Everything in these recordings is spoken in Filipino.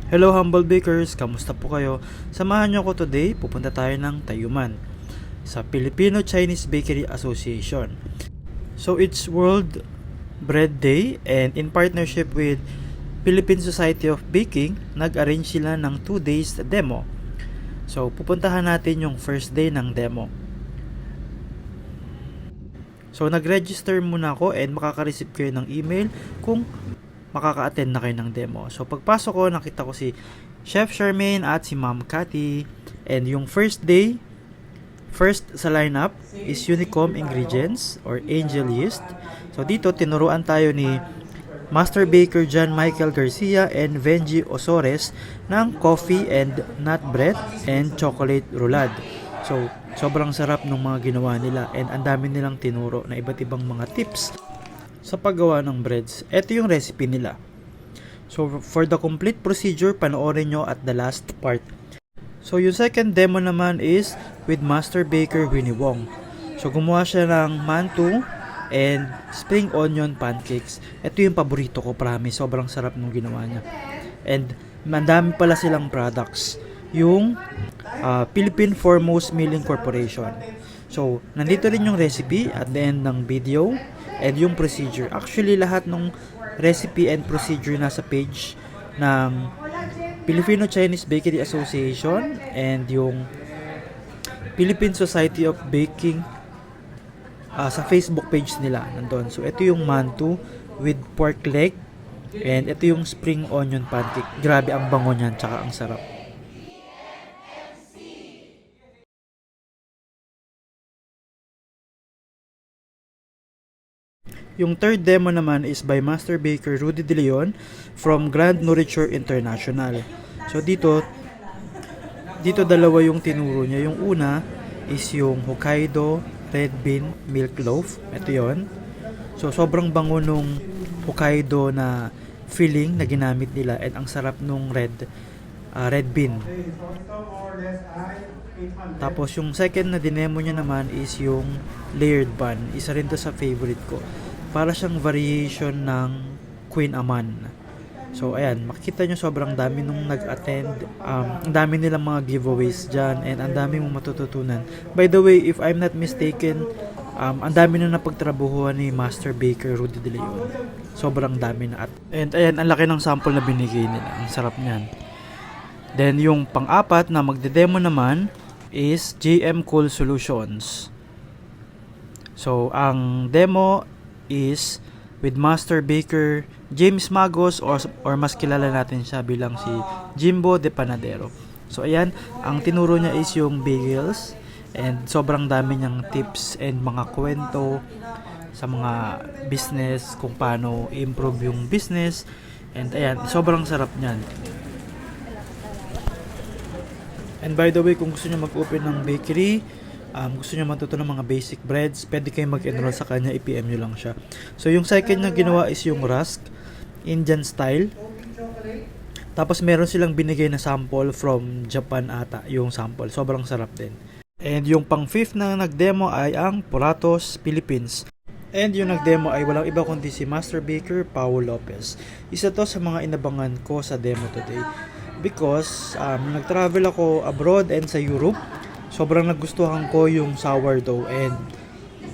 Hello Humble Bakers, kamusta po kayo? Samahan nyo ko today, pupunta tayo ng Tayuman sa Filipino Chinese Bakery Association. So it's World Bread Day and in partnership with Philippine Society of Baking, nag-arrange sila ng 2 days demo. So pupuntahan natin yung first day ng demo. So nag-register muna ako and makaka-receive kayo ng email kung makaka-attend na kayo ng demo. So pagpasok ko, nakita ko si Chef Charmaine at si Ma'am Cathy. And yung first day, first sa lineup is Unicom Ingredients or Angel Yeast. So dito tinuruan tayo ni Master Baker John Michael Garcia and Venji Osores ng coffee and nut bread and chocolate roulade. So sobrang sarap ng mga ginawa nila and ang dami nilang tinuro na iba't ibang mga tips sa paggawa ng breads. Ito yung recipe nila. So for the complete procedure, panoorin nyo at the last part. So yung second demo naman is with Master Baker Winnie Wong. So gumawa siya ng mantou and spring onion pancakes. Ito yung paborito ko, promise. Sobrang sarap nung ginawa niya. And mandami pala silang products. Yung Philippine Foremost Milling Corporation. So nandito rin yung recipe at the end ng video and yung procedure. Actually, lahat ng recipe and procedure nasa page ng Filipino Chinese Bakery Association and yung Philippine Society of Baking sa Facebook page nila nandun. So, ito yung mantou with pork leg and ito yung spring onion pancake. Grabe ang bango niyan, tsaka ang sarap. Yung third demo naman is by Master Baker Rudy De Leon from Grand Nourriture International. So dito dalawa yung tinuro niya. Yung una is yung Hokkaido Red Bean Milk Loaf. Ito yon. So sobrang bango nung Hokkaido na filling na ginamit nila and ang sarap nung red bean. Tapos yung second na dinemo niya naman is yung layered bun. Isa rin to sa favorite ko. Para siyang variation ng Queen Aman. So ayan, makikita nyo sobrang dami nung nag-attend. Ang dami nilang mga giveaways dyan and ang dami mong matututunan. By the way, if I'm not mistaken, ang dami na napagtrabahuan ni Master Baker Rudy De Leon. Sobrang dami na. And ayan, ang laki ng sample na binigay nila. Ang sarap niyan. Then yung pang-apat na magde-demo naman is JM Cool Solutions. So ang demo is with Master Baker James Magos or mas kilala natin siya bilang si Jimbo de Panadero. So ayan, ang tinuro niya is yung bagels and sobrang dami niyang tips and mga kwento sa mga business kung paano improve yung business and ayan, sobrang sarap niyan. And by the way, kung gusto niyo mag-open ng bakery, gusto niyo matuto ng mga basic breads, pwede kayong mag-enroll sa kanya, i-PM nyo lang siya. So yung second na ginawa is yung rusk, Indian style. Tapos meron silang binigay na sample from Japan ata, yung sample. Sobrang sarap din. And yung pang fifth na nag-demo ay ang Poratos Philippines. And yung nag-demo ay walang iba kundi si Master Baker Paul Lopez. Isa to sa mga inabangan ko sa demo today. Because nag-travel ako abroad and sa Europe, sobrang nagustuhan ko yung sourdough and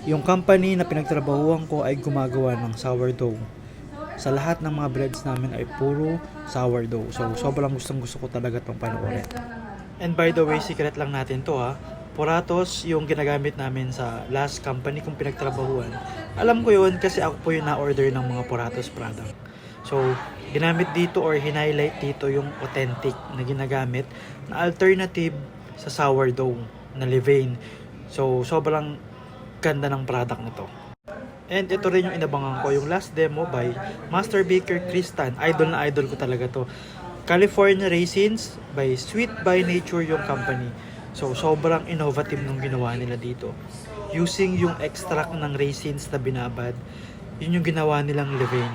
yung company na pinagtrabahuan ko ay gumagawa ng sourdough. Sa lahat ng mga breads namin ay puro sourdough. So sobrang gusto ko talaga itong panoorin. And by the way, secret lang natin to ha. Poratos yung ginagamit namin sa last company kong pinagtrabahuan. Alam ko yun kasi ako po yung na-order ng mga Poratos product. So ginamit dito or hinighlight dito yung authentic na ginagamit na alternative sa sourdough na levain. So, sobrang ganda ng product na to. And ito rin yung inabangan ko, yung last demo by Master Baker Kristan. Idol na idol ko talaga to. California Raisins by Sweet by Nature yung company. So, sobrang innovative nung ginawa nila dito. Using yung extract ng raisins na binabad, yun yung ginawa nilang levain.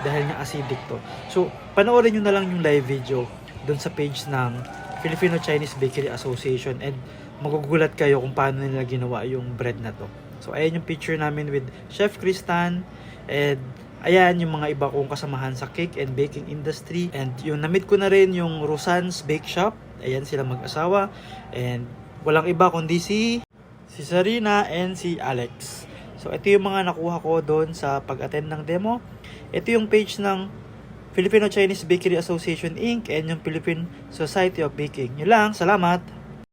Dahil nga acidic to. So, panoorin nyo na lang yung live video dun sa page ng Filipino Chinese Bakery Association and magugulat kayo kung paano nila ginawa yung bread na to. So ayan yung picture namin with Chef Kristan and Ayan, yung mga iba kong kasamahan sa cake and baking industry. And yung na-meet ko na rin yung Rosan's Bake Shop. Ayan sila mag-asawa. And walang iba kundi si Sarina and si Alex. So ito yung mga nakuha ko doon sa pag-attend ng demo. Ito yung page ng Filipino Chinese Bakery Association Inc. and yung Philippine Society of Baking. Yun lang, salamat!